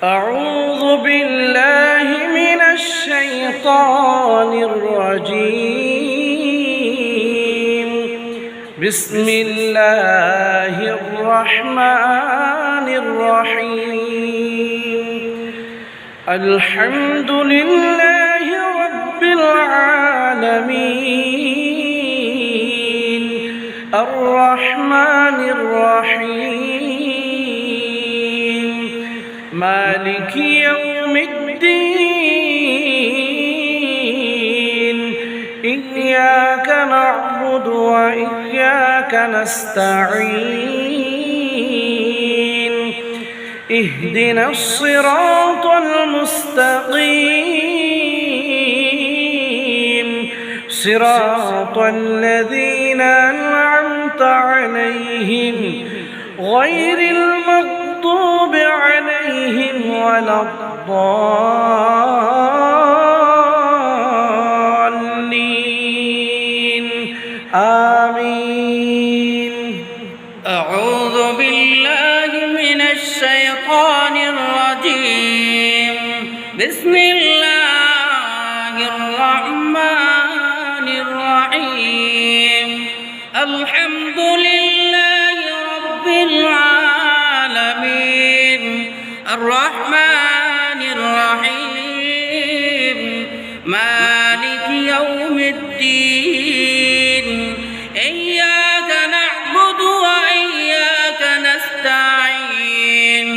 أعوذ بالله من الشيطان الرجيم. بسم الله الرحمن الرحيم. الحمد لله رب العالمين الرحمن الرحيم مالك يوم الدين. إياك نعبد وإياك نستعين. اهدنا الصراط المستقيم صراط الذين أنعمت عليهم غير المغضوب عليهم ولا الضالين. آمين. أعوذ بالله من الشيطان الرجيم. بسم الله الرحمن الرحيم. الحمد لله رب العالمين الرحمن الرحيم مالك يوم الدين. إياك نعبد وإياك نستعين.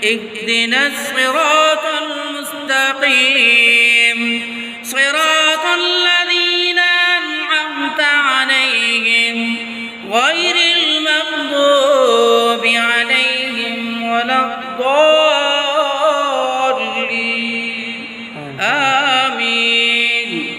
اهدنا الصراط المستقيم صراط